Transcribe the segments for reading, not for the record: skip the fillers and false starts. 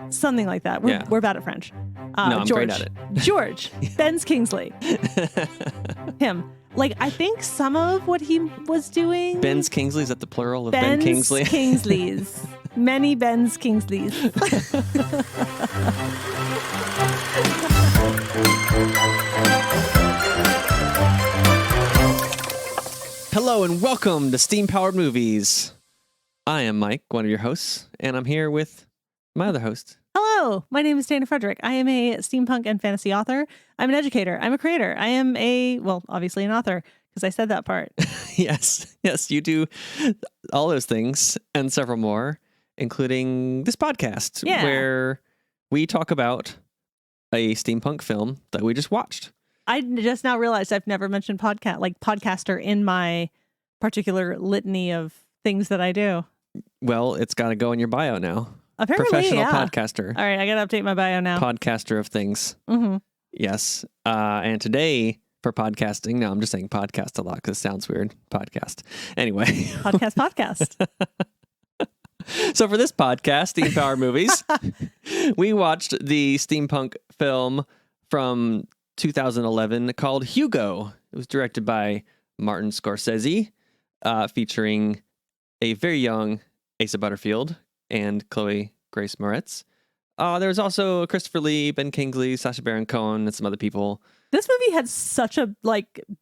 Something like that. We're bad at French. No, I'm George. great at it. George. Ben Kingsley. Him. Like, I think some of what he was doing... Ben Kingsley, is that the plural of Ben Kingsley? Kingsleys. Many Ben's Kingsleys. Hello and welcome to Steam Powered Movies. I am Mike, one of your hosts, and I'm here with my other host. Hello, my name is Dana Fraedrich. I am a steampunk and fantasy author. I'm an educator. I'm a creator. I am obviously an author, because I said that part. Yes, you do all those things and several more, including this podcast, where we talk about a steampunk film that we just watched. I just now realized I've never mentioned podcaster in my particular litany of things that I do. Well, it's got to go in your bio now. Apparently, professional podcaster. All right, I got to update my bio now. Podcaster of things. Mm-hmm. Yes. And today for podcasting, no, I'm just saying podcast a lot because it sounds weird. Podcast. Anyway. Podcast. So for this podcast, Steam Power Movies, we watched the steampunk film from 2011 called Hugo. It was directed by Martin Scorsese, featuring a very young Asa Butterfield and Chloe Grace Moretz. There was also Christopher Lee, Ben Kingsley, Sacha Baron Cohen, and some other people. This movie had such a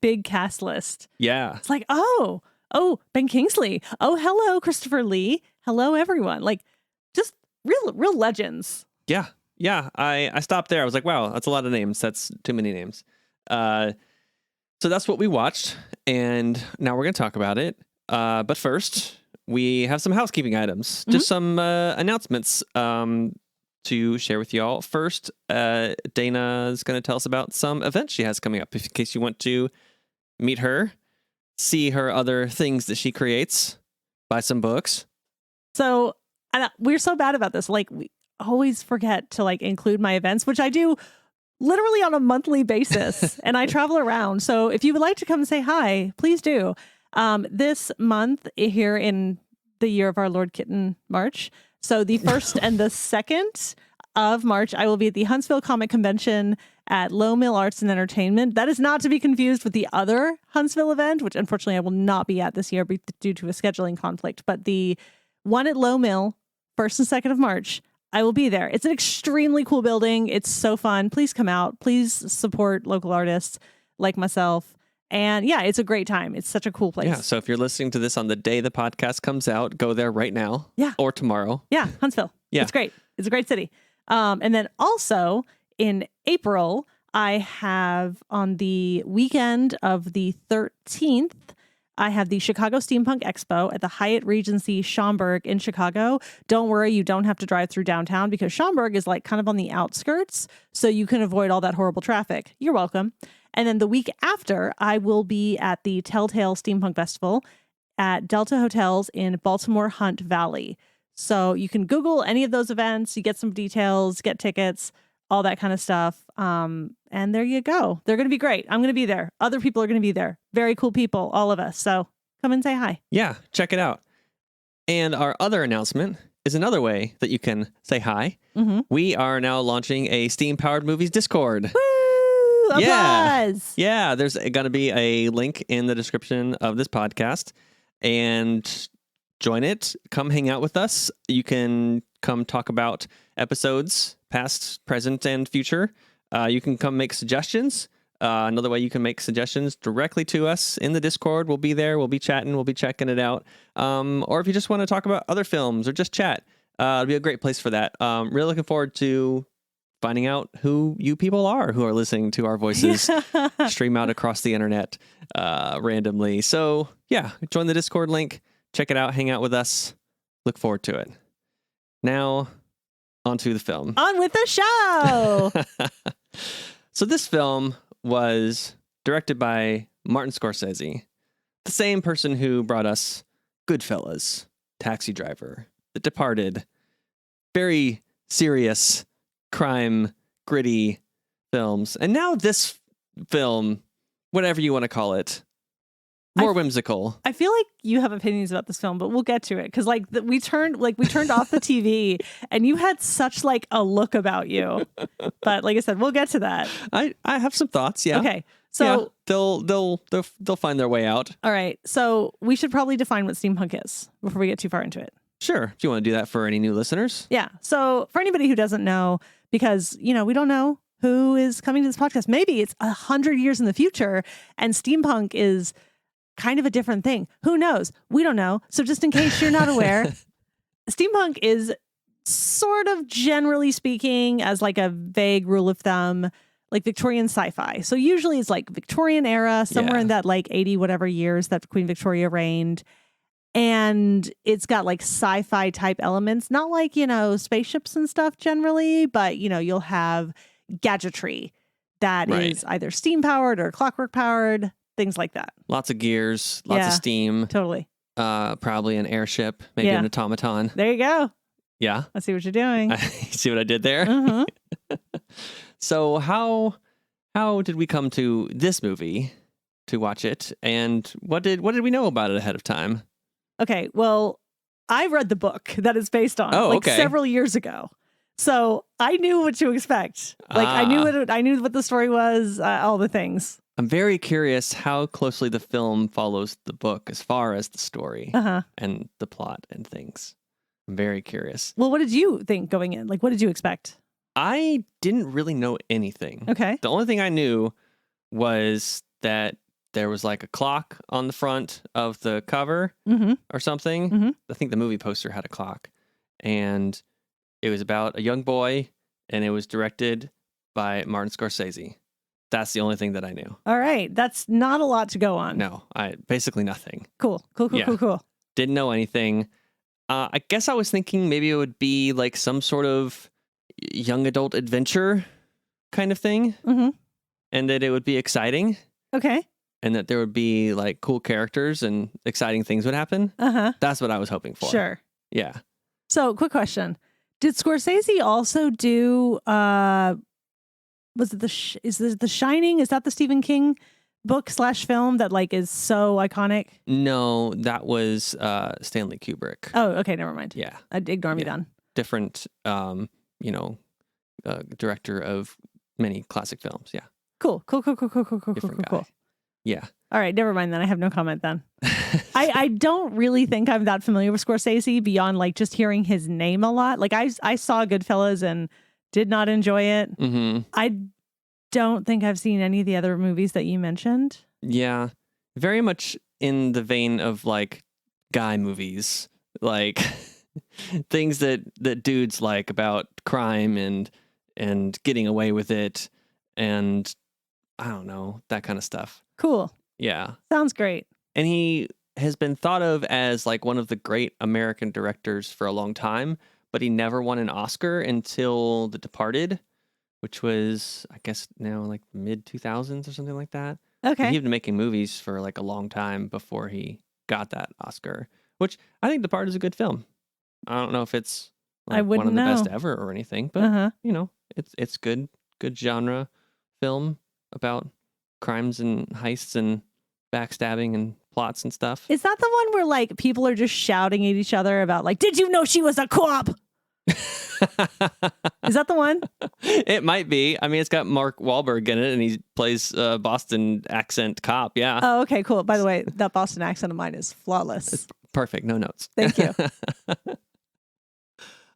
big cast list. Yeah. It's like, oh, Ben Kingsley. Oh, hello, Christopher Lee. Hello, everyone. Like, just real legends. Yeah. Yeah. I stopped there. I was like, wow, that's a lot of names. That's too many names. So that's what we watched. And now we're going to talk about it. But first, we have some housekeeping items. Just some announcements to share with you all. First, Dana is going to tell us about some events she has coming up, in case you want to meet her, see her other things that she creates, buy some books. So we're so bad about this. Like, we always forget to include my events, which I do literally on a monthly basis, and I travel around. So if you would like to come and say hi, please do. This month here in the year of our Lord Kitten March, so the 1st and the 2nd of March, I will be at the Huntsville Comic Convention at Low Mill Arts and Entertainment. That is not to be confused with the other Huntsville event, which unfortunately I will not be at this year due to a scheduling conflict. But the one at Low Mill, 1st and 2nd of March, I will be there. It's an extremely cool building. It's so fun. Please come out. Please support local artists like myself. And yeah, it's a great time. It's such a cool place. Yeah. So if you're listening to this on the day the podcast comes out, go there right now. Yeah. Or tomorrow. Yeah. Huntsville. Yeah. It's great. It's a great city. And then also in April, I have on the weekend of the 13th, I have the Chicago Steampunk Expo at the Hyatt Regency Schaumburg in Chicago. Don't worry, you don't have to drive through downtown because Schaumburg is kind of on the outskirts, so you can avoid all that horrible traffic. You're welcome. And then the week after, I will be at the Telltale Steampunk Festival at Delta Hotels in Baltimore Hunt Valley. So you can Google any of those events, you get some details, get tickets, all that kind of stuff. And there you go. They're going to be great. I'm going to be there. Other people are going to be there. Very cool people, all of us. So come and say hi. Yeah, check it out. And our other announcement is another way that you can say hi. Mm-hmm. We are now launching a Steam Powered Movies Discord. Woo! Applause! Yeah, there's going to be a link in the description of this podcast. And join it. Come hang out with us. You can come talk about episodes, past, present, and future. You can come make suggestions. Another way you can make suggestions directly to us in the Discord. We'll be there. We'll be chatting. We'll be checking it out. Or if you just want to talk about other films or just chat, it'll be a great place for that. Really looking forward to finding out who you people are who are listening to our voices stream out across the internet randomly. So yeah, join the Discord link. Check it out. Hang out with us. Look forward to it. Now, on to the film. On with the show! So this film was directed by Martin Scorsese, the same person who brought us Goodfellas, Taxi Driver, The Departed, very serious crime, gritty films. And now this film, whatever you want to call it, More whimsical. I feel like you have opinions about this film, but we'll get to it because we turned off the TV and you had such like a look about you. But like I said, we'll get to that. I have some thoughts. Yeah. Okay. So they'll find their way out. All right. So we should probably define what steampunk is before we get too far into it. Sure. If you want to do that for any new listeners. Yeah. So for anybody who doesn't know, because we don't know who is coming to this podcast. Maybe it's 100 years in the future and steampunk is kind of a different thing. Who knows? We don't know. So just in case you're not aware, steampunk is sort of generally speaking as like a vague rule of thumb, like Victorian sci-fi. So usually it's like Victorian era, somewhere in that like 80 whatever years that Queen Victoria reigned. And it's got like sci-fi type elements, not like, spaceships and stuff generally, but you'll have gadgetry that is either steam powered or clockwork powered. Things like that. Lots of gears, lots of steam. Totally. Probably an airship, maybe an automaton. There you go. Yeah. I see what you're doing. See what I did there? Mm-hmm. So how did we come to this movie to watch it? And what did we know about it ahead of time? Okay. Well, I read the book that it's based on several years ago. So I knew what to expect. I knew what the story was, all the things. I'm very curious how closely the film follows the book as far as the story and the plot and things. I'm very curious. Well, what did you think going in? Like, what did you expect? I didn't really know anything. Okay. The only thing I knew was that there was like a clock on the front of the cover or something. Mm-hmm. I think the movie poster had a clock. And it was about a young boy, and it was directed by Martin Scorsese. That's the only thing that I knew. All right. That's not a lot to go on. No, basically nothing. Cool. Didn't know anything. I guess I was thinking maybe it would be like some sort of young adult adventure kind of thing. Mm-hmm. And that it would be exciting. Okay. And that there would be like cool characters and exciting things would happen. Uh-huh. That's what I was hoping for. Sure. Yeah. So, quick question. Did Scorsese also do, was it The Shining? Is that the Stephen King book / film that like is so iconic? No, that was Stanley Kubrick. Oh, okay. Never mind. Yeah. Ignore me then. Different, director of many classic films. Yeah. Cool. Different guy. Yeah. All right. Never mind then. I have no comment then. I don't really think I'm that familiar with Scorsese beyond like just hearing his name a lot. Like I saw Goodfellas and did not enjoy it. Mm-hmm. I don't think I've seen any of the other movies that you mentioned. Yeah. Very much in the vein of like guy movies, like things that dudes like about crime and getting away with it. And I don't know, that kind of stuff. Cool. Yeah. Sounds great. And he has been thought of as like one of the great American directors for a long time, but he never won an Oscar until The Departed, which was, I guess, now like mid 2000s or something like that. Okay. He'd been making movies for like a long time before he got that Oscar, which I think Departed is a good film. I don't know if it's like one of the best ever or anything, but it's good genre film about crimes and heists and backstabbing and plots and stuff. Is that the one where like people are just shouting at each other about like, did you know she was a cop? Is that the one? It might be. I mean, it's got Mark Wahlberg in it and he plays Boston accent cop. Yeah. Oh, okay, cool. By the way, that Boston accent of mine is flawless. It's perfect. No notes. Thank you.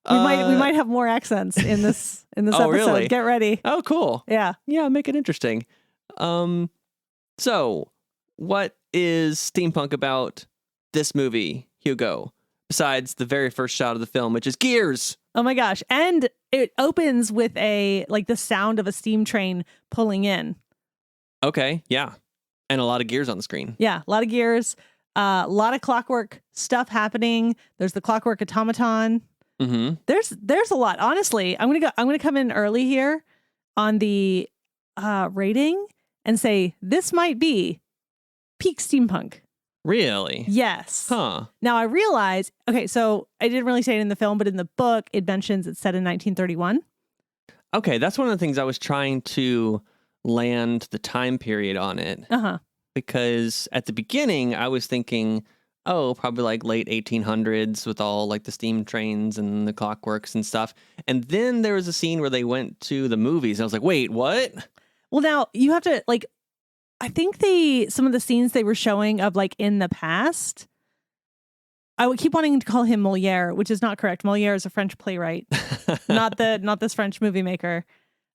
We might have more accents in this episode. Really? Get ready. Oh, cool. Yeah. Yeah, make it interesting. So what is steampunk about this movie, Hugo? Besides the very first shot of the film, which is gears. Oh my gosh. And it opens with the sound of a steam train pulling in. Okay. Yeah. And a lot of gears on the screen. Yeah. A lot of gears, a lot of clockwork stuff happening. There's the clockwork automaton. Mm-hmm. There's a lot. Honestly, I'm gonna come in early here on the rating and say this might be peak steampunk. Really? Yes. Huh. Now I realize, okay, so I didn't really say it in the film, but in the book it mentions it's set in 1931. Okay, that's one of the things I was trying to land the time period on it. Uh-huh. because at the beginning I was thinking, oh, probably like late 1800s with all like the steam trains and the clockworks and stuff. And then there was a scene where they went to the movies. And I was like, wait, what? Well, now you have to like, I think some of the scenes they were showing of like in the past, I would keep wanting to call him Moliere, which is not correct. Moliere is a French playwright, not this French movie maker.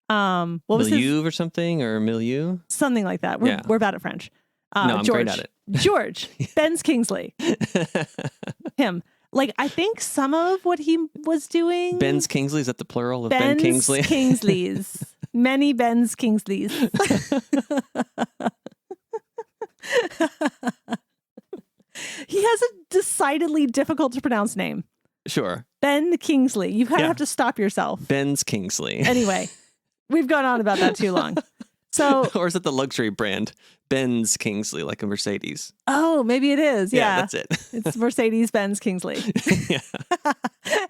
What was Milieu or something, or Milieu? Something like that. We're bad at French. No, I'm George, great at it. George, Ben Kingsley. Him. Like, I think some of what he was doing. Ben's Kingsley, is that the plural of Ben Kingsley? Kingsleys. Many Ben's Kingsleys. He has a decidedly difficult to pronounce name. Sure. Ben Kingsley. You kind of have to stop yourself. Ben's Kingsley. Anyway, we've gone on about that too long. So, or is it the luxury brand? Ben's Kingsley, like a Mercedes. Oh, maybe it is. Yeah, that's it. It's Mercedes-Benz Kingsley. Yeah.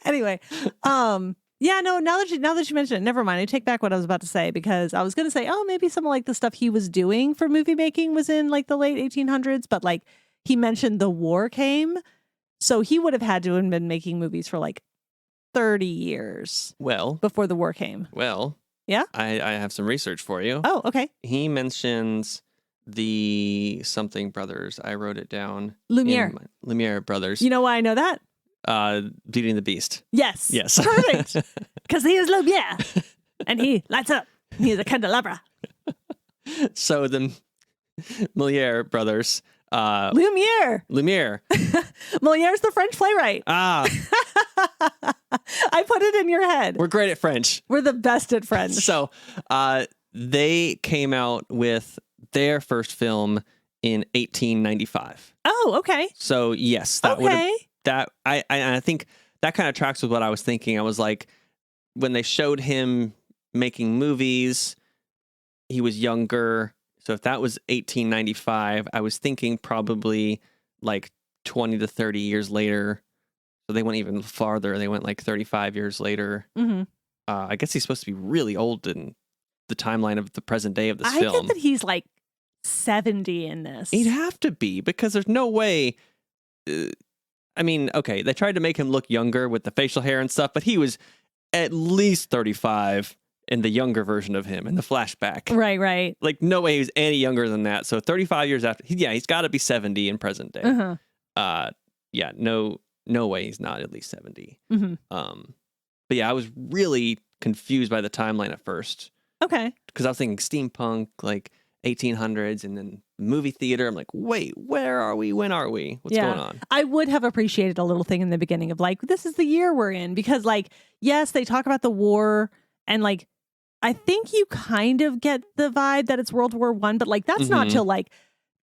Anyway, yeah, no, now that you mention it, never mind. I take back what I was about to say, because I was going to say, oh, maybe some of like the stuff he was doing for movie making was in like the late 1800s, but like he mentioned the war came. So he would have had to have been making movies for like 30 years before the war came. Well, yeah, I have some research for you. Oh, okay. He mentions the something brothers. I wrote it down. Lumiere brothers. You know why I know that? Beauty and the Beast. Yes. Perfect. Because he is Lumiere and he lights up. He is a candelabra. So the Moliere brothers. Lumiere. Moliere's the French playwright. I put it in your head. We're great at French. We're the best at French. So they came out with their first film in 1895. Oh, okay. So yes, that would have I think that kind of tracks with what I was thinking. I was like, when they showed him making movies, he was younger. So if that was 1895, I was thinking probably like 20 to 30 years later. So they went even farther. They went like 35 years later. Mm-hmm. I guess he's supposed to be really old in the timeline of the present day of this film. I get that he's like 70 in this. He'd have to be, because there's no way. I mean, okay, they tried to make him look younger with the facial hair and stuff, but he was at least 35 in the younger version of him in the flashback. Right. Like, no way he was any younger than that. So 35 years after, he's got to be 70 in present day. Uh-huh. Yeah, no way he's not at least 70. Mm-hmm. But yeah, I was really confused by the timeline at first. Okay. Because I was thinking steampunk, like 1800s, and then movie theater. I'm like, wait, where are we? When are we? What's going on? I would have appreciated a little thing in the beginning of like, this is the year we're in, because like, yes, they talk about the war, and like, I think you kind of get the vibe that it's World War I, but like, that's not till like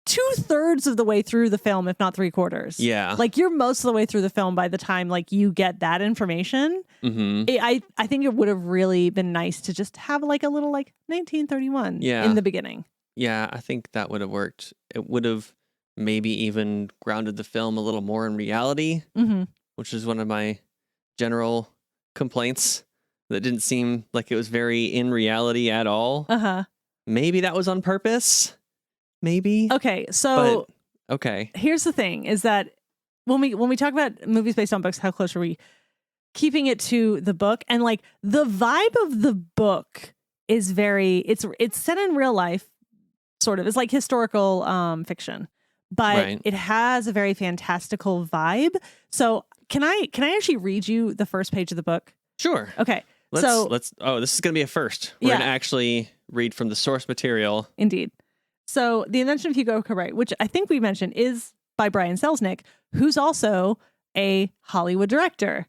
2/3 of the way through the film, if not 3/4. Yeah. Like, you're most of the way through the film by the time like you get that information. Mm-hmm. I think it would have really been nice to just have like a little like 1931 in the beginning. Yeah, I think that would have worked. It would have maybe even grounded the film a little more in reality, which is one of my general complaints. That didn't seem like it was very in reality at all. Uh-huh. Maybe that was on purpose. Maybe. Okay, so okay. Here's the thing: is that when we talk about movies based on books, how close are we keeping it to the book? And like, the vibe of the book is it's set in real life, sort of. It's like historical fiction, but it has a very fantastical vibe. So can I actually read you the first page of the book? Sure. Okay. Let's. Oh, this is going to be a first. We're going to actually read from the source material. Indeed. So, The Invention of Hugo Cabret, which I think we mentioned, is by Brian Selznick, who's also a Hollywood director.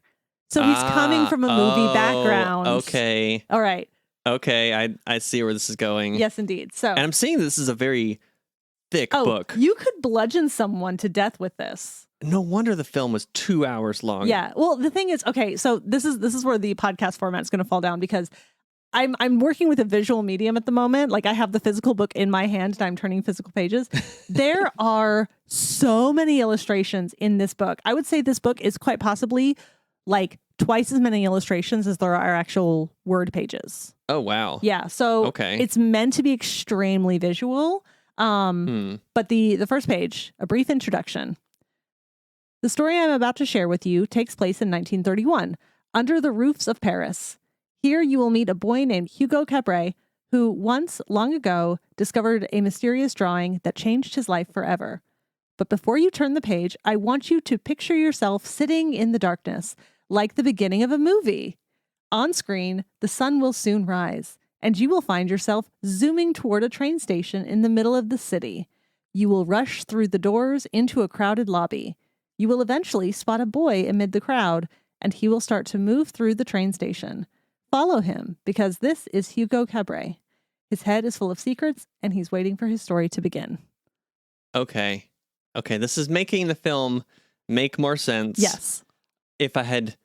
So he's coming from a movie background. Okay. All right. Okay. I see where this is going. Yes, indeed. So, and I'm seeing this is a very thick book. You could bludgeon someone to death with this. No wonder the film was 2 hours long. Yeah. Well, the thing is, okay, so this is where the podcast format is going to fall down, because I'm working with a visual medium at the moment. Like, I have the physical book in my hand and I'm turning physical pages. There are so many illustrations in this book. I would say this book is quite possibly like twice as many illustrations as there are actual word pages. Oh, wow. Yeah. So it's meant to be extremely visual. But the first page, a brief introduction. The story I'm about to share with you takes place in 1931, under the roofs of Paris. Here you will meet a boy named Hugo Cabret, who once, long ago, discovered a mysterious drawing that changed his life forever. But before you turn the page, I want you to picture yourself sitting in the darkness, like the beginning of a movie. On screen, the sun will soon rise, and you will find yourself zooming toward a train station in the middle of the city. You will rush through the doors into a crowded lobby. You will eventually spot a boy amid the crowd, and he will start to move through the train station. Follow him, because this is Hugo Cabret. His head is full of secrets, and he's waiting for his story to begin. Okay, this is making the film make more sense. Yes. If I had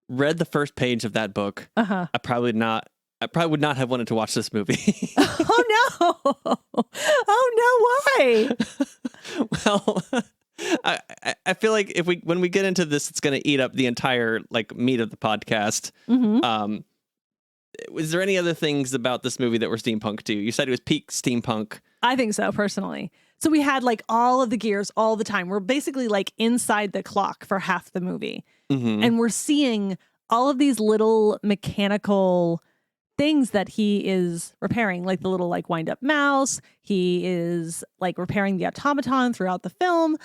read the first page of that book, I probably would not have wanted to watch this movie. Oh no! Oh no! Why? Well, I feel like when we get into this, it's going to eat up the entire meat of the podcast. Was there any other things about this movie that were steampunk too? You said it was peak steampunk. I think so, personally. So we had all of the gears all the time. We're basically inside the clock for half the movie. And we're seeing all of these little mechanical things that he is repairing, like the little wind up mouse. He is repairing the automaton throughout the film.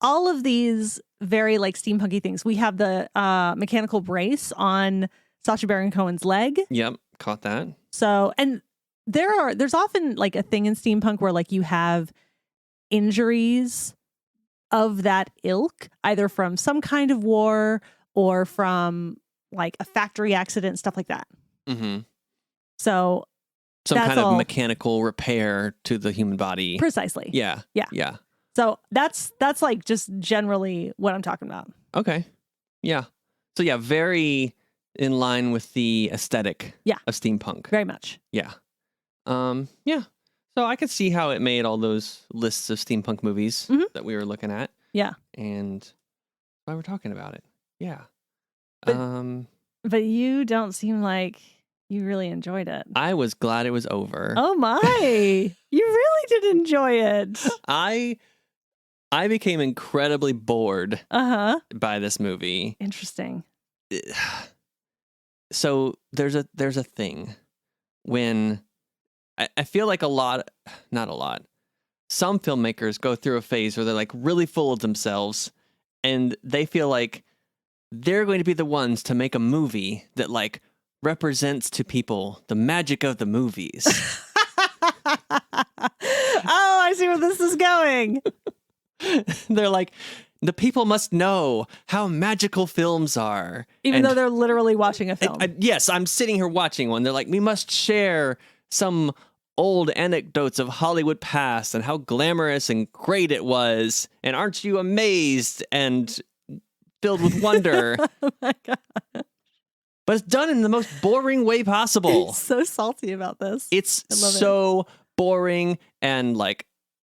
All of these very steampunky things. We have the mechanical brace on Sacha Baron Cohen's leg. Yep, caught that. So, and there's often a thing in steampunk where you have injuries of that ilk, either from some kind of war or from a factory accident, stuff like that. So some kind of mechanical repair to the human body. Precisely. Yeah. So that's just generally what I'm talking about. Okay. Yeah. So yeah, very in line with the aesthetic of steampunk. Very much. Yeah. Yeah. So I could see how it made all those lists of steampunk movies that we were looking at. Yeah. And why we're talking about it. Yeah. But you don't seem like you really enjoyed it. I was glad it was over. Oh my. You really did enjoy it. I became incredibly bored by this movie. Interesting. So there's a thing when I feel like not a lot. Some filmmakers go through a phase where they're really full of themselves and they feel like they're going to be the ones to make a movie that represents to people the magic of the movies. Oh, I see where this is going. They're like, the people must know how magical films are. Even though they're literally watching a film. Yes, I'm sitting here watching one. They're like, we must share some old anecdotes of Hollywood past and how glamorous and great it was. And aren't you amazed and filled with wonder? Oh my God. But it's done in the most boring way possible. I'm so salty about this. It's so boring and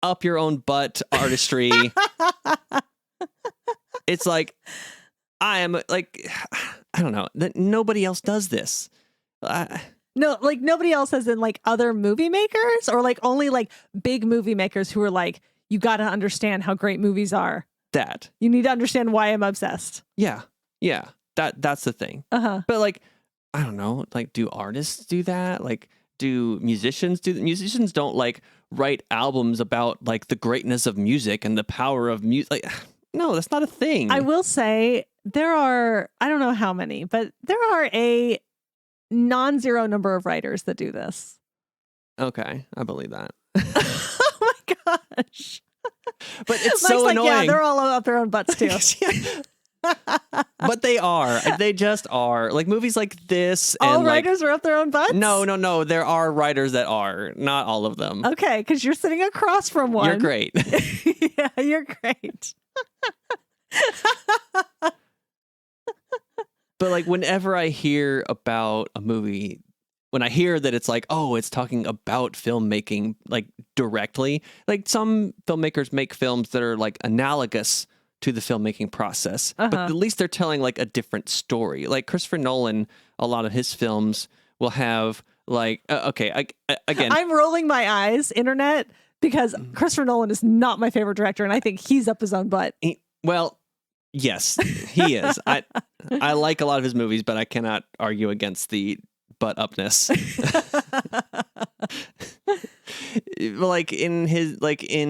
up your own butt artistry. It's I am I don't know, that nobody else does this. No, nobody else as in other movie makers or only big movie makers who are you got to understand how great movies are. That. You need to understand why I'm obsessed. Yeah. Yeah. That's the thing. But I don't know, do artists do that? Do musicians do that? Musicians don't write albums about the greatness of music and the power of music. No, that's not a thing. I will say there are, I don't know how many, but there are a non-zero number of writers that do this. Okay, I believe that. Oh my gosh. But it's so annoying. Yeah, they're all up their own butts too. But they are. They just are. Movies like this. All writers are up their own butts? No. There are writers that are. Not all of them. Okay, because you're sitting across from one. You're great. Yeah, you're great. But whenever I hear about a movie, when I hear that it's it's talking about filmmaking directly, some filmmakers make films that are analogous to the filmmaking process, but at least they're telling a different story. Christopher Nolan, a lot of his films will have again, I'm rolling my eyes, internet. because Christopher Nolan is not my favorite director, and I think he's up his own butt. Well, yes, he is. I like a lot of his movies, but I cannot argue against the butt upness. Like in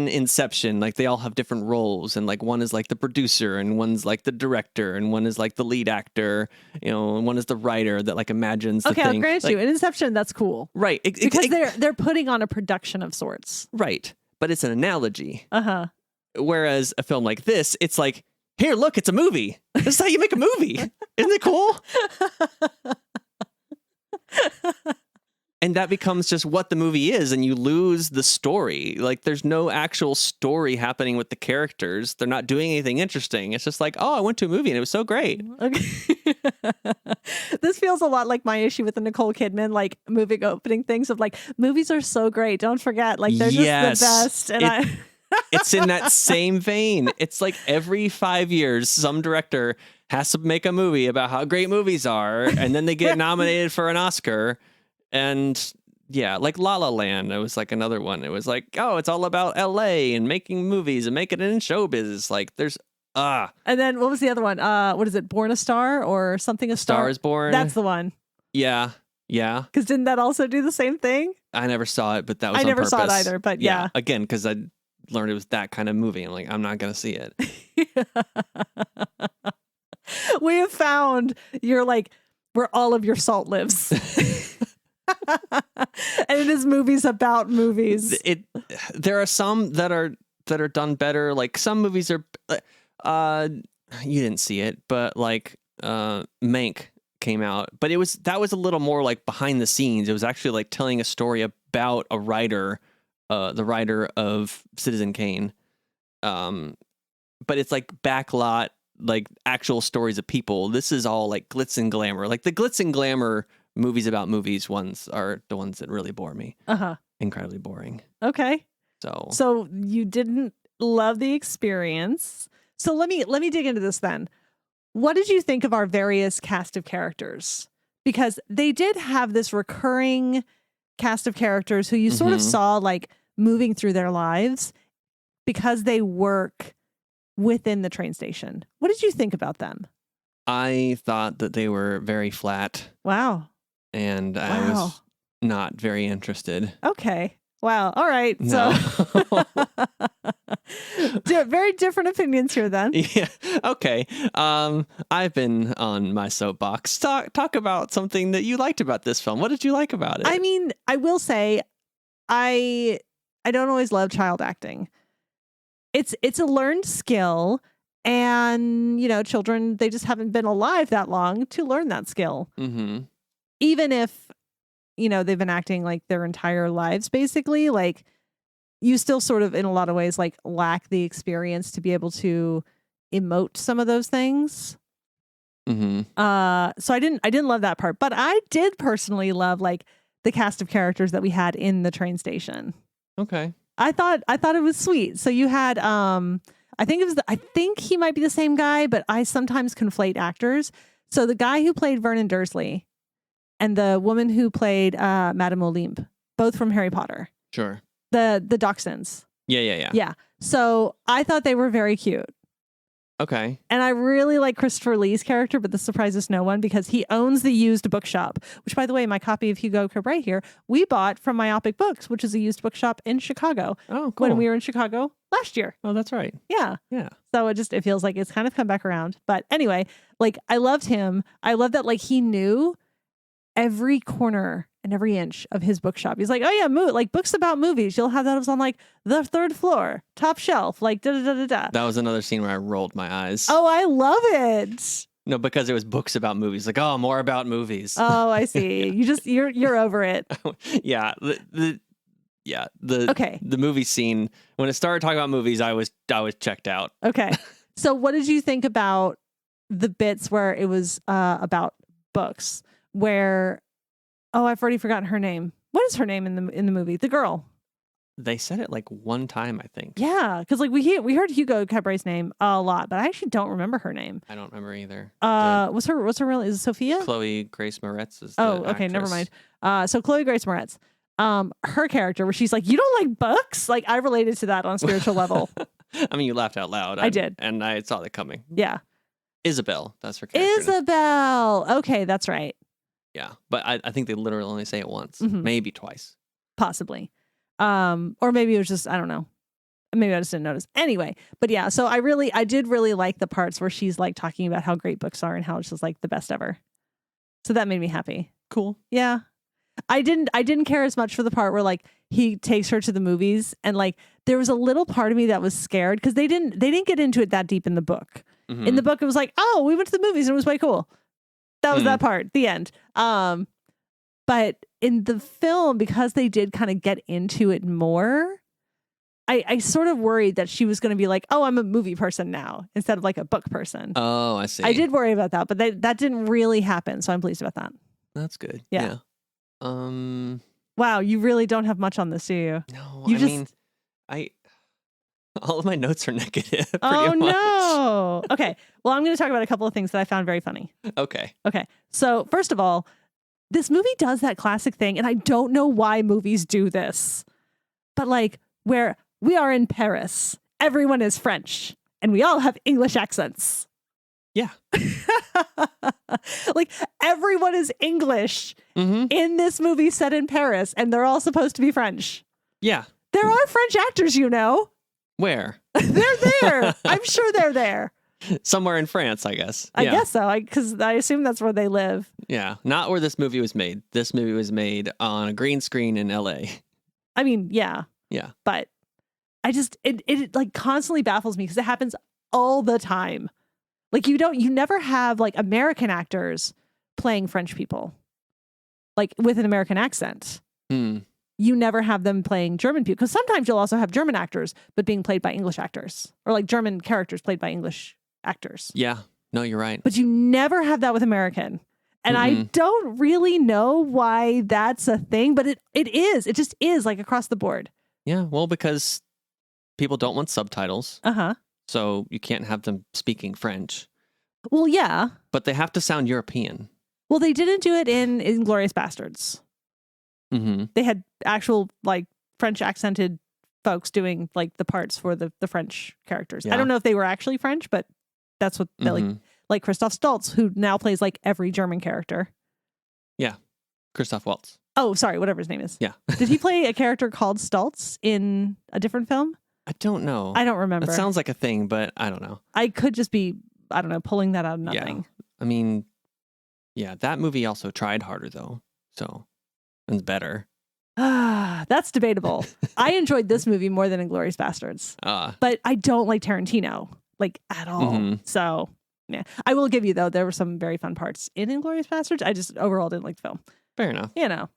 Inception, like they all have different roles, and like one is like the producer, and one's like the director, and one is like the lead actor, and one is the writer that like imagines the thing. thing. I'll grant you, in Inception, that's cool, right? Because they're putting on a production of sorts, right? But it's an analogy. Whereas a film like this, it's like, here, look, it's a movie. This is how you make a movie. Isn't it cool? And that becomes just what the movie is, and you lose the story. Like, there's no actual story happening with the characters. They're not doing anything interesting. It's just like, oh, I went to a movie and it was so great. Okay. This feels a lot like my issue with the Nicole Kidman, like, movie opening things of like, movies are so great. Don't forget, like, they're just the best. And it's in that same vein. It's like every 5 years, some director has to make a movie about how great movies are, and then they get nominated for an Oscar. And yeah, like La La Land, it was like another one. It was like, oh, it's all about LA and making movies and making it in show business. Like there's And then what was the other one? What is it? Born a Star or something? A Star is Born. That's the one. Yeah. Because didn't that also do the same thing? I never saw it, but that was I on never purpose. saw it either, but yeah. Again, because I learned it was that kind of movie. I'm like, I'm not going to see it. We have found where all of your salt lives. And it is movies about movies. There are some that are done better. Like some movies are you didn't see it, but like Mank came out, but that was a little more like behind the scenes. It was actually like telling a story about a writer, the writer of Citizen Kane. But it's like backlot, like actual stories of people. This is all like glitz and glamour. Like the glitz and glamour movies about movies ones are the ones that really bore me. Incredibly boring. Okay. So you didn't love the experience. So let me dig into this then. What did you think of our various cast of characters? Because they did have this recurring cast of characters who you sort of saw like moving through their lives because they work within the train station. What did you think about them? I thought that they were very flat. Wow. And I was not very interested. Okay. Wow. All right. No. So very different opinions here then. Yeah. Okay. I've been on my soapbox. Talk about something that you liked about this film. What did you like about it? I mean, I will say I don't always love child acting. It's a learned skill, and children, they just haven't been alive that long to learn that skill. Even if they've been acting like their entire lives, basically, like you still sort of in a lot of ways like lack the experience to be able to emote some of those things. So I didn't love that part, but I did personally love like the cast of characters that we had in the train station. Okay. I thought it was sweet. So you had I think he might be the same guy, but I sometimes conflate actors. So the guy who played Vernon Dursley and the woman who played Madame Olympe, both from Harry Potter. Sure. The Dachshunds. Yeah. So I thought they were very cute. Okay. And I really like Christopher Lee's character, but this surprises no one because he owns the used bookshop, which, by the way, my copy of Hugo Cabret here, we bought from Myopic Books, which is a used bookshop in Chicago. Oh, cool. When we were in Chicago last year. Oh, that's right. Yeah. Yeah. So it feels like it's kind of come back around. But anyway, like I loved him. I love that like he knew every corner and every inch of his bookshop. He's like, oh yeah, like books about movies. You'll have those on like the third floor, top shelf, like da da da da da. That was another scene where I rolled my eyes. Oh, I love it. No, because it was books about movies. Like, oh, more about movies. Oh, I see. You're over it. Yeah. Okay. The movie scene, when it started talking about movies, I was checked out. Okay. So what did you think about the bits where it was about books? Where, I've already forgotten her name. What is her name in the movie? The girl. They said it like one time, I think. Yeah, because like we heard Hugo Cabret's name a lot, but I actually don't remember her name. I don't remember either. What's her real? Is it Sophia? Chloe Grace Moretz is. Okay, never mind. So Chloe Grace Moretz. her character, where she's like, you don't like books? Like, I related to that on a spiritual level. I mean, you laughed out loud. I did. And I saw that coming. Yeah. Isabel, that's her character. Isabel. Okay, that's right. Yeah, but I think they literally only say it once, Mhm. maybe twice. Possibly. Or maybe it was just, I don't know. Maybe I just didn't notice. Anyway, but yeah, so I did really like the parts where she's like talking about how great books are and how it's just like the best ever. So that made me happy. Cool. Yeah. I didn't care as much for the part where like he takes her to the movies, and like there was a little part of me that was scared because they didn't get into it that deep in the book. Mhm. In the book, it was like, oh, we went to the movies and it was way cool. That was that part. The end. But in the film, because they did kind of get into it more, I sort of worried that she was going to be like, oh, I'm a movie person now instead of like a book person. Oh, I see. I did worry about that, but that didn't really happen. So I'm pleased about that. That's good. Yeah. Yeah. Wow, you really don't have much on this, do you? No, You I just- mean, all of my notes are negative. Oh, pretty much. no. Okay. Well, I'm going to talk about a couple of things that I found very funny. Okay. Okay. So, first of all, this movie does that classic thing, and I don't know why movies do this, but like where we are in Paris, everyone is French, and we all have English accents. Yeah. Like everyone is English Mm-hmm. in this movie set in Paris, and they're all supposed to be French. Yeah. There are French actors, you know. Where? They're there. I'm sure they're there. Somewhere in France, I guess. I Yeah. guess so, because I assume that's where they live. Yeah. Not where this movie was made. This movie was made on a green screen in LA. I mean, yeah. Yeah. But I just, it like constantly baffles me because it happens all the time. Like you never have like American actors playing French people, like with an American accent. Hmm. You never have them playing German people, because sometimes you'll also have German actors, but being played by English actors, or like German characters played by English actors. Yeah. No, you're right. But you never have that with American. And I don't really know why that's a thing, but it is. It just is, like across the board. Yeah. Well, because people don't want subtitles. Uh-huh. So you can't have them speaking French. Well, yeah. But they have to sound European. Well, they didn't do it in Inglourious Bastards. Mm-hmm. They had actual like French accented folks doing like the parts for the French characters. Yeah. I don't know if they were actually French, but that's what they like Christoph Stoltz, who now plays like every German character. Yeah. Christoph Waltz. Oh, sorry, whatever his name is. Yeah. Did he play a character called Stoltz in a different film? I don't know. I don't remember. That sounds like a thing, but I don't know. I could just be, I don't know, pulling that out of nothing. I mean, yeah, that movie also tried harder though. So it's better. That's debatable. I enjoyed this movie more than Inglourious Bastards, but I don't like Tarantino like at all. So yeah, I will give you though, there were some very fun parts in Inglourious Bastards. I just overall didn't like the film. Fair enough. You know.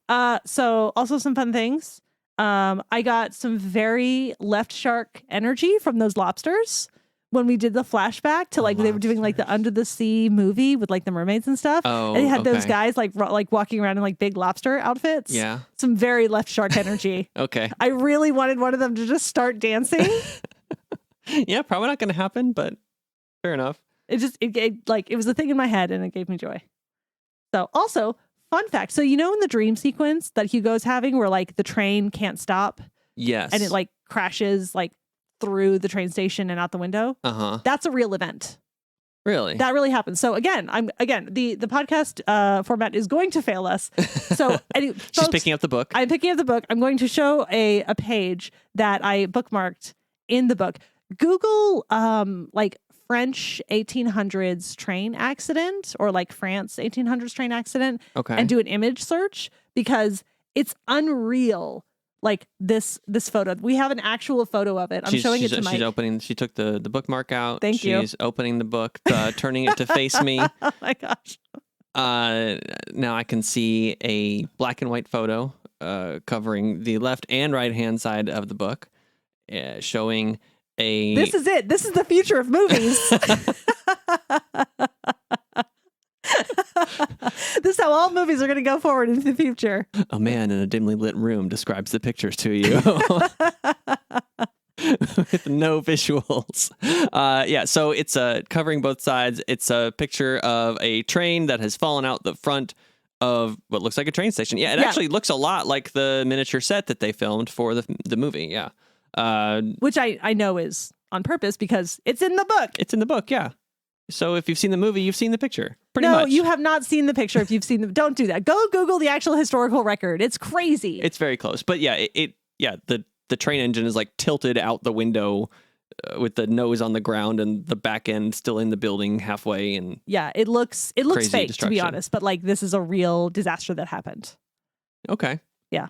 So also some fun things. I got some very Left Shark energy from those lobsters when we did the flashback to like they were doing like the Under the Sea movie with like the mermaids and stuff. Oh, and they had those guys like walking around in like big lobster outfits. Yeah. Some very Left Shark energy. Okay. I really wanted one of them to just start dancing. Yeah, probably not going to happen, but fair enough. It was a thing in my head and it gave me joy. So also, fun fact. So, you know, in the dream sequence that Hugo's having where like the train can't stop Yes. and it like crashes like through the train station and out the window. That's a real event. Really? That really happens. So the podcast format is going to fail us. So She's folks, picking up the book. I'm picking up the book. I'm going to show a page that I bookmarked in the book. Google like French 1800s train accident or like France 1800s train accident and do an image search because it's unreal. Like this photo. We have an actual photo of it. I'm showing it to Mike. She took the bookmark out. Thank you. She's opening the book, turning it to face me. Oh my gosh. Now I can see a black and white photo covering the left and right hand side of the book, showing a... This is it. This is the future of movies. This is how all movies are going to go forward into the future. A man in a dimly lit room describes the pictures to you. With no visuals. Yeah, so it's covering both sides. It's a picture of a train that has fallen out the front of what looks like a train station. Yeah, it actually looks a lot like the miniature set that they filmed for the movie. Yeah. Which I know is on purpose because it's in the book. It's in the book, yeah. So if you've seen the movie, you've seen the picture. Pretty much. No, you have not seen the picture if you've seen them. Don't do that. Go Google the actual historical record. It's crazy. It's very close. But yeah, the train engine is like tilted out the window with the nose on the ground and the back end still in the building halfway. And yeah, it looks fake, to be honest. But like this is a real disaster that happened. Okay. Yeah.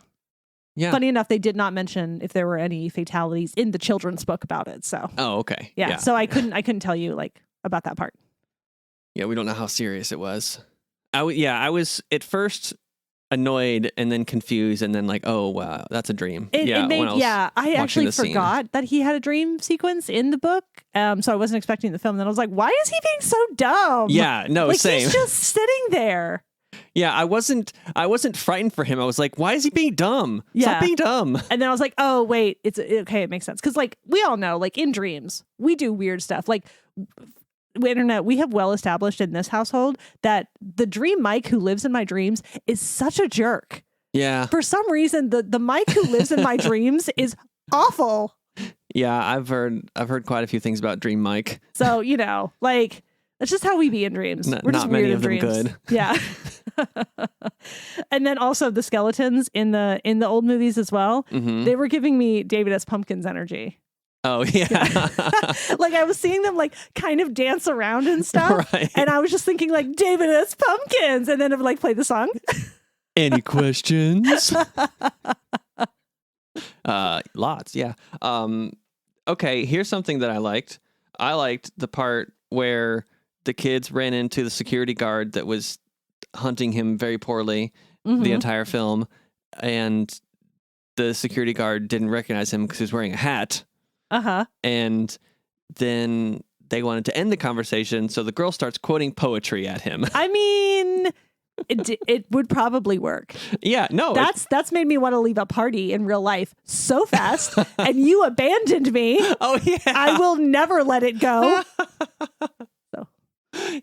Yeah. Funny enough, they did not mention if there were any fatalities in the children's book about it. So. Oh, okay. Yeah. So I couldn't tell you like about that part. Yeah, we don't know how serious it was. I was at first annoyed and then confused and then like, oh wow, that's a dream. I actually forgot that he had a dream sequence in the book. So I wasn't expecting the film. And then I was like, why is he being so dumb? Yeah, no, like, same. He's just sitting there. Yeah, I wasn't frightened for him. I was like, why is he being dumb? Yeah. Stop being dumb. And then I was like, oh wait, it's okay. It makes sense. Cause like we all know, like in dreams, we do weird stuff. Like internet, we have well established in this household that the dream Mike who lives in my dreams is such a jerk. Yeah. For some reason, the Mike who lives in my dreams is awful. Yeah, I've heard quite a few things about Dream Mike. So, like that's just how we be in dreams. We're just not many weird of them dreams. good. Yeah. And then also the skeletons in the old movies as well. Mm-hmm. They were giving me David S. Pumpkins energy. Oh, yeah. Like I was seeing them like kind of dance around and stuff. Right. And I was just thinking like David S. Pumpkins. And then it would like play the song. Any questions? Lots, yeah. Okay, here's something that I liked. I liked the part where the kids ran into the security guard that was hunting him very poorly the entire film. And the security guard didn't recognize him because he was wearing a hat. Uh-huh. And then they wanted to end the conversation, so the girl starts quoting poetry at him. I mean, it would probably work. Yeah, no. That's made me want to leave a party in real life so fast, and you abandoned me. Oh, yeah. I will never let it go. So.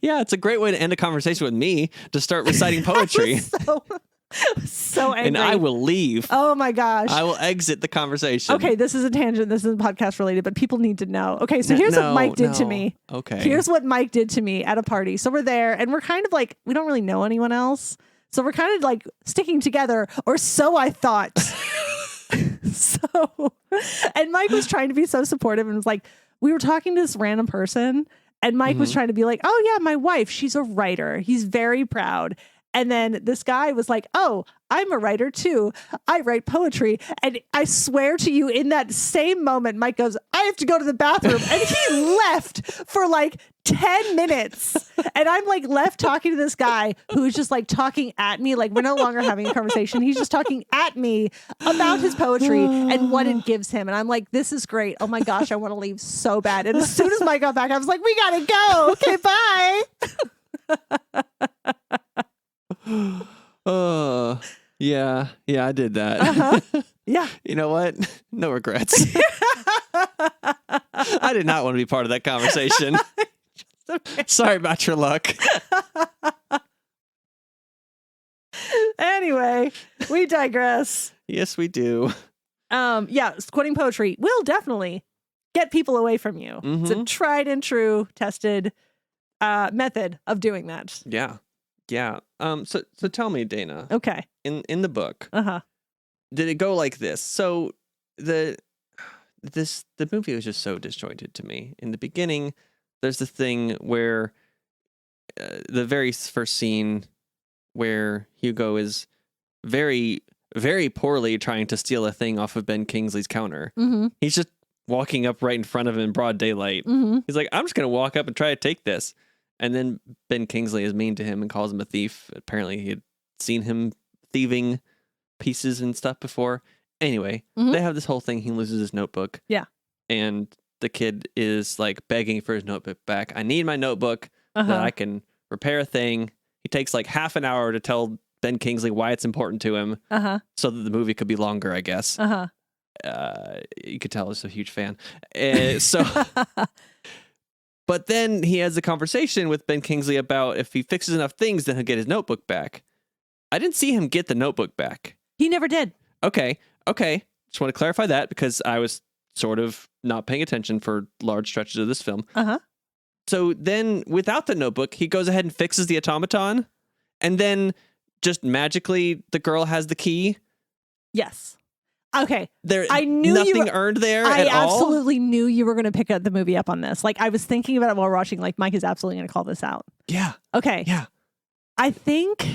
Yeah, it's a great way to end a conversation with me, to start reciting poetry. So angry. And I will leave. Oh my gosh. I will exit the conversation. Okay, this is a tangent. This isn't podcast related, but people need to know. Okay, so here's what Mike did to me. Okay. Here's what Mike did to me at a party. So we're there and we're kind of like, we don't really know anyone else. So we're kind of like sticking together, or so I thought. And Mike was trying to be so supportive and was like, we were talking to this random person and Mike was trying to be like, oh yeah, my wife, she's a writer. He's very proud. And then this guy was like, oh, I'm a writer too. I write poetry. And I swear to you, in that same moment, Mike goes, I have to go to the bathroom. And he left for like 10 minutes. And I'm like left talking to this guy who's just like talking at me. Like we're no longer having a conversation. He's just talking at me about his poetry and what it gives him. And I'm like, this is great. Oh my gosh, I want to leave so bad. And as soon as Mike got back, I was like, we got to go. Okay, bye. Yeah, I did that. Uh-huh. Yeah. You know what? No regrets. I did not want to be part of that conversation. Sorry about your luck. Anyway, we digress. Yes, we do. Yeah, quoting poetry will definitely get people away from you. Mm-hmm. It's a tried and true, tested method of doing that. Yeah. Yeah. So tell me, Dana. Okay. In the book, did it go like this? So the movie was just so disjointed to me. In the beginning, there's the thing where the very first scene where Hugo is very, very poorly trying to steal a thing off of Ben Kingsley's counter. Mm-hmm. He's just walking up right in front of him in broad daylight. Mm-hmm. He's like, I'm just gonna walk up and try to take this. And then Ben Kingsley is mean to him and calls him a thief. Apparently he had seen him thieving pieces and stuff before. Anyway, they have this whole thing. He loses his notebook. Yeah. And the kid is like begging for his notebook back. I need my notebook that I can repair a thing. He takes like half an hour to tell Ben Kingsley why it's important to him so that the movie could be longer, I guess. You could tell he's a huge fan. But then he has a conversation with Ben Kingsley about if he fixes enough things, then he'll get his notebook back. I didn't see him get the notebook back. He never did. Okay. Just want to clarify that because I was sort of not paying attention for large stretches of this film. Uh-huh. So then without the notebook, he goes ahead and fixes the automaton. And then just magically the girl has the key. Yes. Okay. I knew nothing earned there at all. I absolutely knew you were going to pick up the movie up on this. Like, I was thinking about it while watching, like, Mike is absolutely going to call this out. Yeah. Okay. Yeah. I think,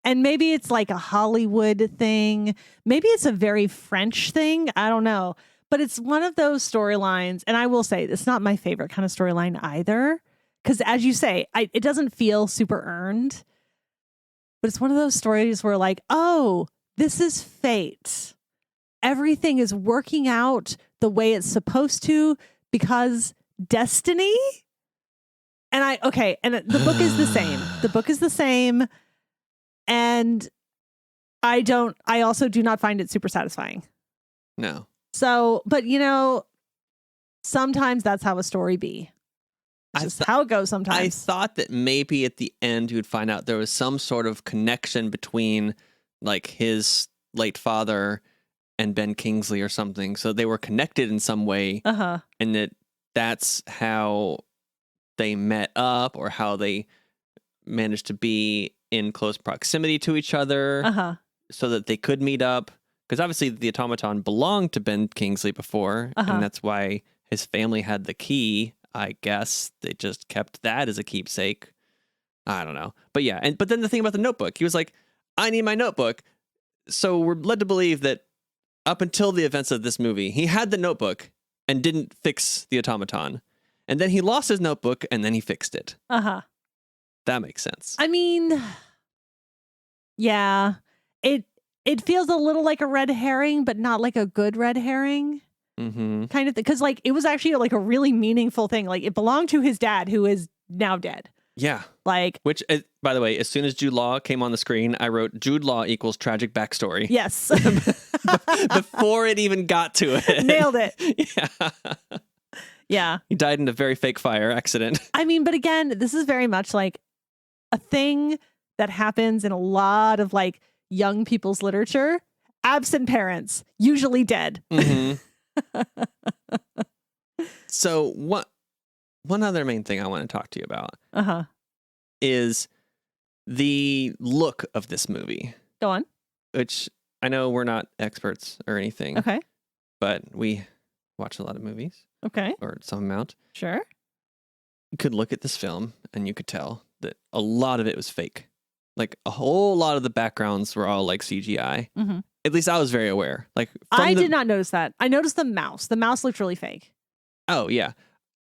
and maybe it's like a Hollywood thing. Maybe it's a very French thing. I don't know. But it's one of those storylines. And I will say, it's not my favorite kind of storyline either. Because as you say, it doesn't feel super earned. But it's one of those stories where like, oh, this is fate. Everything is working out the way it's supposed to because destiny. And the book is the same. The book is the same. And I also do not find it super satisfying. No. So, but sometimes that's how a story be. It's just how it goes sometimes. I thought that maybe at the end you would find out there was some sort of connection between like his late father and Ben Kingsley or something. So they were connected in some way. Uh-huh. And that's how they met up or how they managed to be in close proximity to each other. Uh-huh. So that they could meet up. Because obviously the automaton belonged to Ben Kingsley before. Uh-huh. And that's why his family had the key. I guess they just kept that as a keepsake. I don't know. But yeah. But then the thing about the notebook, he was like, I need my notebook. So we're led to believe that up until the events of this movie, he had the notebook and didn't fix the automaton. And then he lost his notebook and then he fixed it. Uh-huh. That makes sense. I mean, yeah. It feels a little like a red herring, but not like a good red herring. Mm-hmm. Kind of, because like it was actually like a really meaningful thing. Like it belonged to his dad, who is now dead. Yeah. Like, which, by the way, as soon as Jude Law came on the screen, I wrote Jude Law equals tragic backstory. Yes. Before it even got to it. Nailed it. Yeah. Yeah. He died in a very fake fire accident. I mean, but again, this is very much like a thing that happens in a lot of like young people's literature. Absent parents, usually dead. Mm-hmm. So one other main thing I want to talk to you about is the look of this movie. Go on. Which I know we're not experts or anything. Okay. But we watch a lot of movies. Okay. Or some amount. Sure. You could look at this film and you could tell that a lot of it was fake. Like a whole lot of the backgrounds were all like CGI. Mm-hmm. At least I was very aware. Like I did not notice that. I noticed the mouse. The mouse looked really fake. Oh, yeah.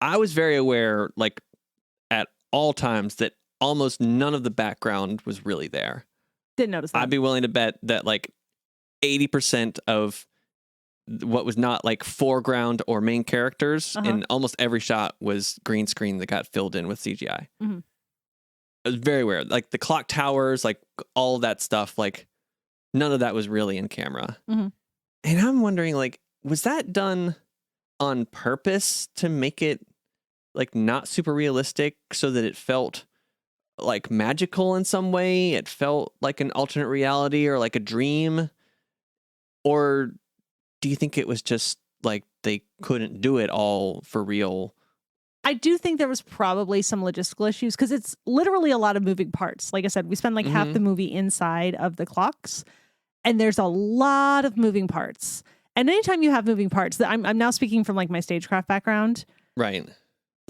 I was very aware, like, at all times that almost none of the background was really there. Didn't notice that. I'd be willing to bet that, like, 80% of what was not, like, foreground or main characters in almost every shot was green screen that got filled in with CGI. Mm-hmm. I was very aware. Like, the clock towers, like, all that stuff, like, none of that was really in camera. Mm-hmm. And I'm wondering, like, was that done on purpose to make it like not super realistic so that it felt like magical in some way? It felt like an alternate reality or like a dream? Or do you think it was just like they couldn't do it all for real? I do think there was probably some logistical issues because it's literally a lot of moving parts. Like I said, we spend like half the movie inside of the clocks and there's a lot of moving parts. And anytime you have moving parts, I'm now speaking from like my stagecraft background. Right.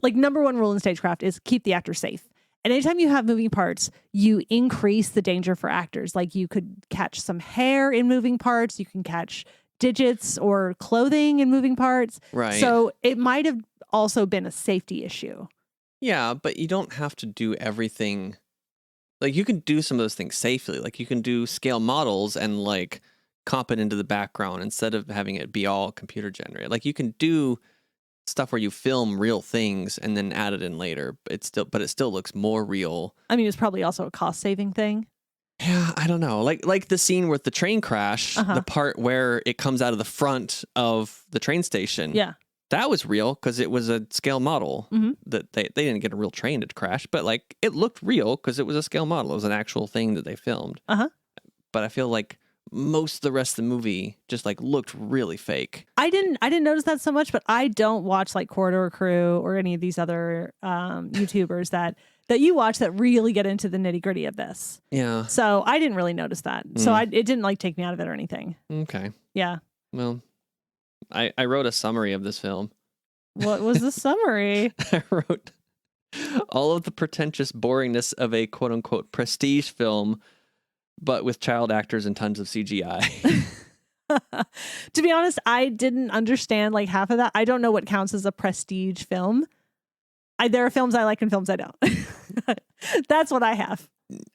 Like number one rule in stagecraft is keep the actor safe. And anytime you have moving parts, you increase the danger for actors. Like you could catch some hair in moving parts. You can catch digits or clothing in moving parts. Right. So it might have also been a safety issue. Yeah, but you don't have to do everything. Like you can do some of those things safely. Like you can do scale models and like comp it into the background instead of having it be all computer generated. Like you can do stuff where you film real things and then add it in later, but it still looks more real. I mean, it's probably also a cost saving thing. Yeah, I don't know. Like the scene with the train crash, the part where it comes out of the front of the train station. Yeah. That was real because it was a scale model that they didn't get a real train to crash, but like it looked real because it was a scale model. It was an actual thing that they filmed. but I feel like most of the rest of the movie just like looked really fake. I didn't notice that so much, but I don't watch like Corridor Crew or any of these other YouTubers that you watch that really get into the nitty gritty of this. Yeah. So I didn't really notice that. So it didn't like take me out of it or anything. Okay. Yeah. Well, I wrote a summary of this film. What was the summary? I wrote all of the pretentious boringness of a quote unquote prestige film, but with child actors and tons of CGI. To be honest, I didn't understand like half of that. I don't know what counts as a prestige film. There are films I like and films I don't. That's what I have.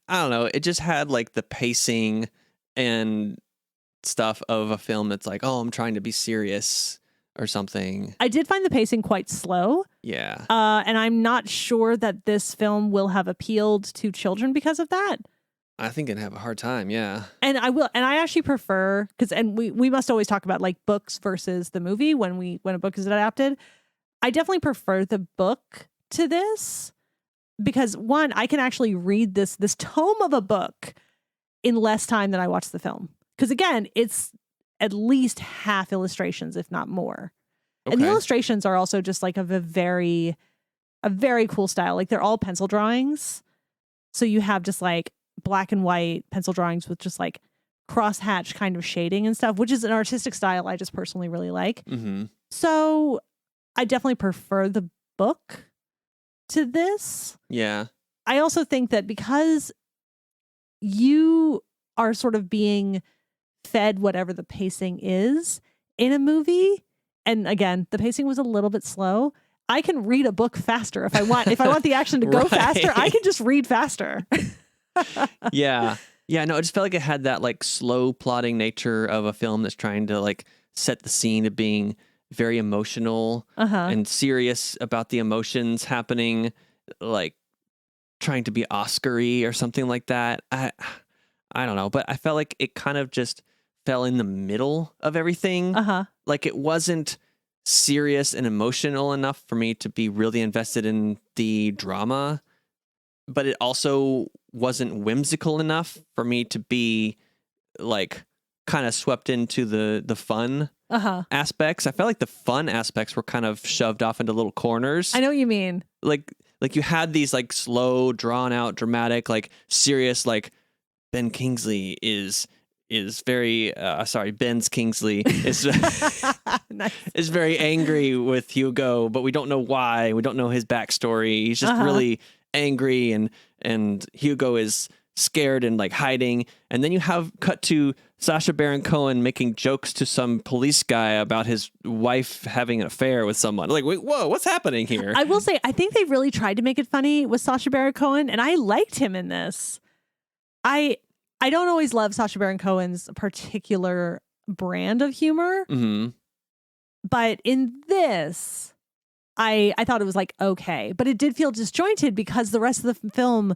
I don't know. It just had like the pacing and stuff of a film that's like, oh, I'm trying to be serious or something. I did find the pacing quite slow. Yeah. And I'm not sure that this film will have appealed to children because of that. I think I'd have a hard time, yeah. And I actually prefer, we must always talk about like books versus the movie when a book is adapted. I definitely prefer the book to this because one, I can actually read this tome of a book in less time than I watch the film. Because again, it's at least half illustrations, if not more. Okay. And the illustrations are also just like of a very cool style. Like they're all pencil drawings. So you have just like black and white pencil drawings with just like crosshatch kind of shading and stuff, which is an artistic style I just personally really like. Mm-hmm. So I definitely prefer the book to this. Yeah. I also think that because you are sort of being fed whatever the pacing is in a movie, and again, the pacing was a little bit slow. I can read a book faster if I want. If I want the action to go faster, I can just read faster. Yeah. Yeah, no, it just felt like it had that like slow plotting nature of a film that's trying to like set the scene of being very emotional and serious about the emotions happening, like trying to be Oscar-y or something like that. I don't know, but I felt like it kind of just fell in the middle of everything. Like it wasn't serious and emotional enough for me to be really invested in the drama, but it also wasn't whimsical enough for me to be like kind of swept into the fun aspects. I felt like the fun aspects were kind of shoved off into little corners. I know what you mean. Like you had these like slow, drawn out, dramatic, like serious, like Ben Kingsley is very Ben's Kingsley is nice. is very angry with Hugo, but we don't know why. We don't know his backstory. He's just really angry, and Hugo is scared and like hiding. And then you have cut to Sacha Baron Cohen making jokes to some police guy about his wife having an affair with someone. Like, wait, whoa, what's happening here? I will say, I think they really tried to make it funny with Sacha Baron Cohen, and I liked him in this. I don't always love Sacha Baron Cohen's particular brand of humor, but in this, I thought it was like okay, but it did feel disjointed because the rest of the film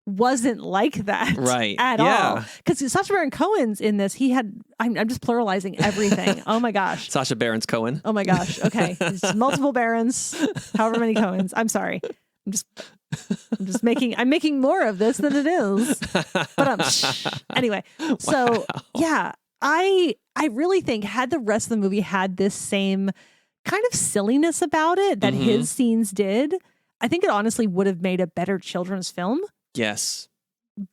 wasn't like that at all. Because Sacha Baron Cohen's in this, he had I'm just pluralizing everything. Oh my gosh, Sacha Baron Cohen. Oh my gosh. Okay, it's multiple Barons, however many Cohens. I'm sorry. I'm making more of this than it is. But anyway, so yeah, I really think had the rest of the movie had this same kind of silliness about it that his scenes did, I think it honestly would have made a better children's film. Yes,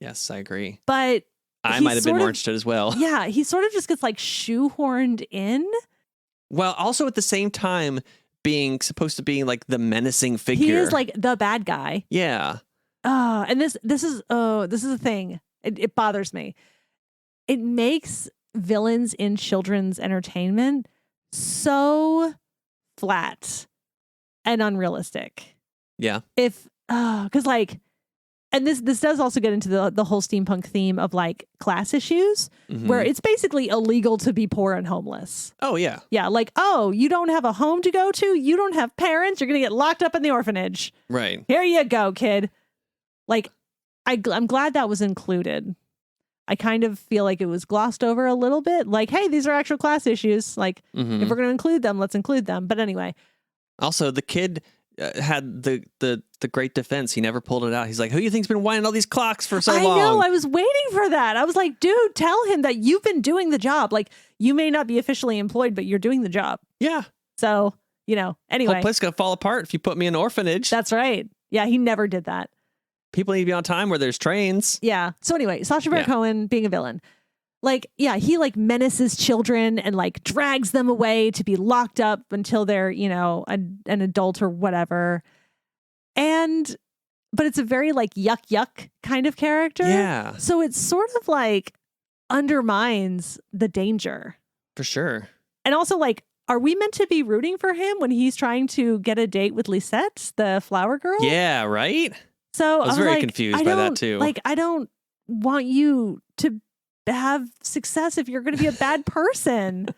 I agree. But I might have been more interested as well. Yeah, he sort of just gets like shoehorned in. Well, also at the same time, being supposed to be like the menacing figure. He is like the bad guy. Yeah. And this is a thing. It bothers me. It makes villains in children's entertainment so flat and unrealistic. Yeah. Because like, and this does also get into the whole steampunk theme of like class issues, where it's basically illegal to be poor and homeless. Oh, yeah. Yeah. Like, oh, you don't have a home to go to? You don't have parents? You're going to get locked up in the orphanage. Right. Here you go, kid. Like, I'm glad that was included. I kind of feel like it was glossed over a little bit. Like, hey, these are actual class issues. Like, if we're going to include them, let's include them. But anyway. Also, the kid had the great defense. He never pulled it out. He's like, who do you think's been winding all these clocks for so long? I know. I was waiting for that. I was like, dude, tell him that you've been doing the job. Like, you may not be officially employed, but you're doing the job. Yeah. So, anyway. Whole place is going to fall apart if you put me in an orphanage. That's right. Yeah, he never did that. People need to be on time where there's trains. Yeah. So anyway, Sacha Baron Cohen being a villain. Like, yeah, he like menaces children and like drags them away to be locked up until they're, an adult or whatever. But it's a very like yuck kind of character. Yeah. So it's sort of like undermines the danger. For sure. And also like, are we meant to be rooting for him when he's trying to get a date with Lisette, the flower girl? Yeah, right? So I was very confused by that too. Like, I don't want you to have success if you're going to be a bad person.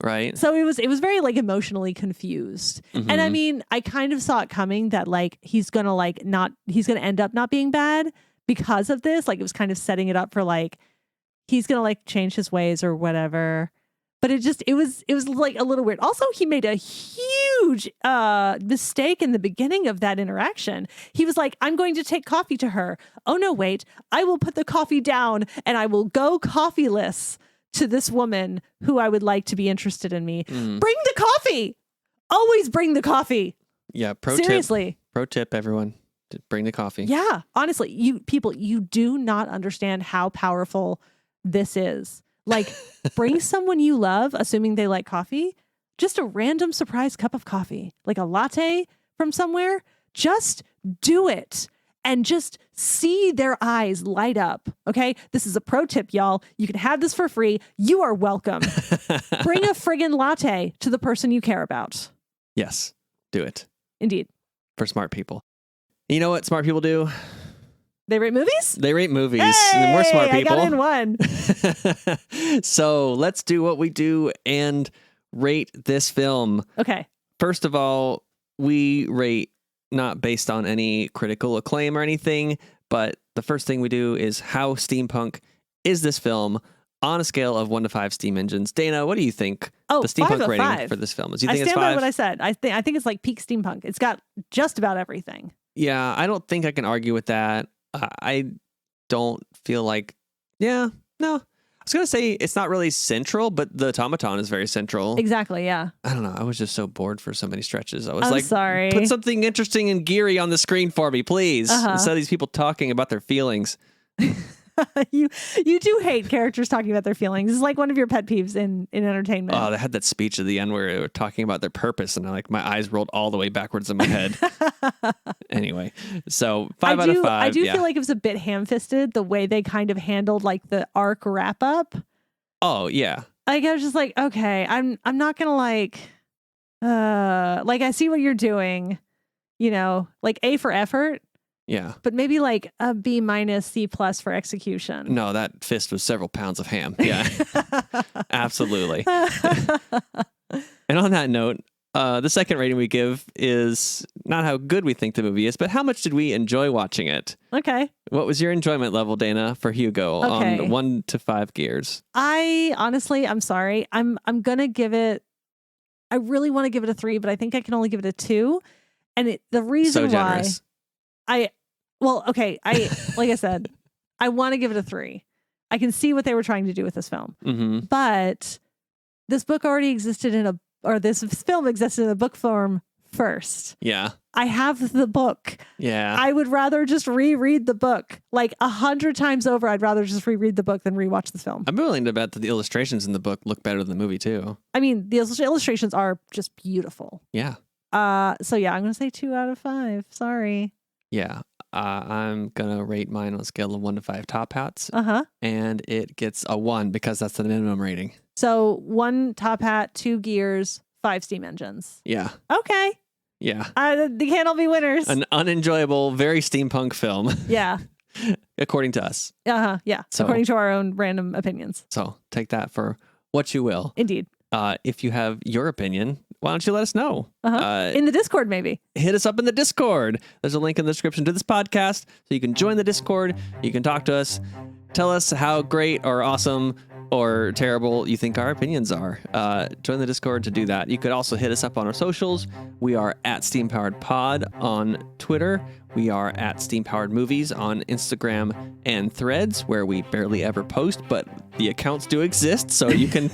Right. So it was very like emotionally confused. Mm-hmm. And I mean, I kind of saw it coming that like he's going to end up not being bad because of this. Like it was kind of setting it up for like he's going to like change his ways or whatever. But it was like a little weird. Also, he made a huge mistake in the beginning of that interaction. He was like, I'm going to take coffee to her. Oh, no, wait. I will put the coffee down and I will go coffeeless to this woman who I would like to be interested in me. Bring the coffee. Always bring the coffee. Yeah. Seriously. Pro tip, everyone. Bring the coffee. Yeah. Honestly, you do not understand how powerful this is. Like, bring someone you love, assuming they like coffee, just a random surprise cup of coffee, like a latte from somewhere. Just do it and just see their eyes light up. Okay. This is a pro tip, y'all. You can have this for free. You are welcome. Bring a friggin' latte to the person you care about. Yes. Do it. Indeed. For smart people. You know what smart people do? They rate movies? They rate movies. Hey, we're smart people. I got in one. So let's do what we do and rate this film. Okay. First of all, we rate not based on any critical acclaim or anything, but the first thing we do is how steampunk is this film on a scale of 1 to 5 steam engines. Dana, what do you think the steampunk rating for this film is? Do you think I stand it's 5? by what I said. I think it's like peak steampunk. It's got just about everything. Yeah, I don't think I can argue with that. I don't feel like, no. I was going to say it's not really central, but the automaton is very central. Exactly, yeah. I don't know. I was just so bored for so many stretches. I was sorry. Put something interesting and geary on the screen for me, please. Instead of these people talking about their feelings. You do hate characters talking about their feelings. It's like one of your pet peeves in entertainment. Oh, they had that speech at the end where they were talking about their purpose, and like my eyes rolled all the way backwards in my head. Anyway, so 5 out of 5. I do feel like it was a bit ham-fisted the way they kind of handled like the arc wrap up. Oh yeah. Like I was just like, okay, I'm not gonna like I see what you're doing, like A for effort. Yeah. But maybe like a B minus C plus for execution. No, that fist was several pounds of ham. Yeah, absolutely. And on that note, the second rating we give is not how good we think the movie is, but how much did we enjoy watching it? Okay. What was your enjoyment level, Dana, for Hugo on 1 to 5 gears? I'm sorry. I'm going to give it, I really want to give it a 3, but I think I can only give it a 2. And the reason why like I said, I want to give it a 3. I can see what they were trying to do with this film, but this book already existed this film existed in a book form first. Yeah. I have the book. Yeah. I would rather just reread the book like 100 times over. I'd rather just reread the book than rewatch the film. I'm willing to bet that the illustrations in the book look better than the movie too. I mean, the illustrations are just beautiful. Yeah. So yeah, I'm going to say 2 out of 5. Sorry. Yeah. I'm going to rate mine on a scale of 1 to 5 top hats. And it gets a 1 because that's the minimum rating. So 1 top hat, 2 gears, 5 steam engines. Yeah. Okay. Yeah. They can't all be winners. An unenjoyable, very steampunk film. Yeah. According to us. Yeah. So, according to our own random opinions. So take that for what you will. Indeed. If you have your opinion, why don't you let us know? In the Discord, maybe. Hit us up in the Discord. There's a link in the description to this podcast, so you can join the Discord. You can talk to us. Tell us how great or awesome or terrible you think our opinions are. Join the Discord to do that. You could also hit us up on our socials. We are at SteamPoweredPod on Twitter. We are at SteamPoweredMovies on Instagram and Threads, where we barely ever post, but the accounts do exist, so you can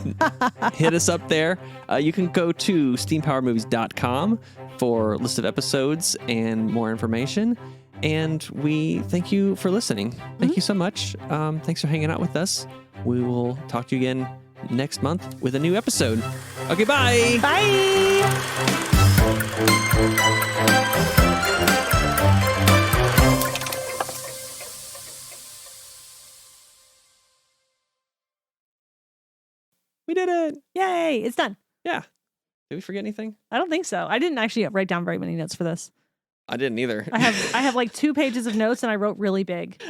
hit us up there. You can go to steampoweredmovies.com for a list of episodes and more information. And we thank you for listening. Thank you so much. Thanks for hanging out with us. We will talk to you again next month with a new episode. Okay, bye. Bye. We did it. Yay. It's done. Yeah. Did we forget anything? I don't think so. I didn't actually write down very many notes for this. I didn't either. I have like 2 pages of notes and I wrote really big.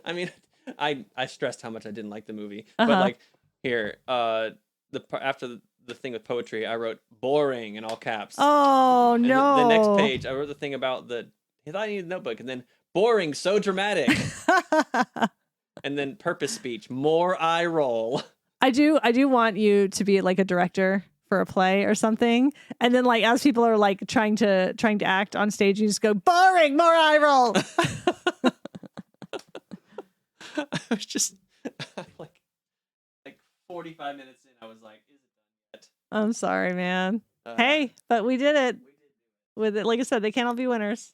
I mean, I stressed how much I didn't like the movie, but like here, after the thing with poetry, I wrote boring in all caps. Oh and no! The next page, I wrote the thing about I thought I needed a notebook, and then boring, so dramatic, and then purpose speech, more eye roll. I do want you to be like a director for a play or something, and then like as people are like trying to act on stage, you just go boring, more eye roll. I was just like 45 minutes in, I was like, is it done yet? I'm sorry, man. Hey, but we did it. With it, like I said, they can't all be winners.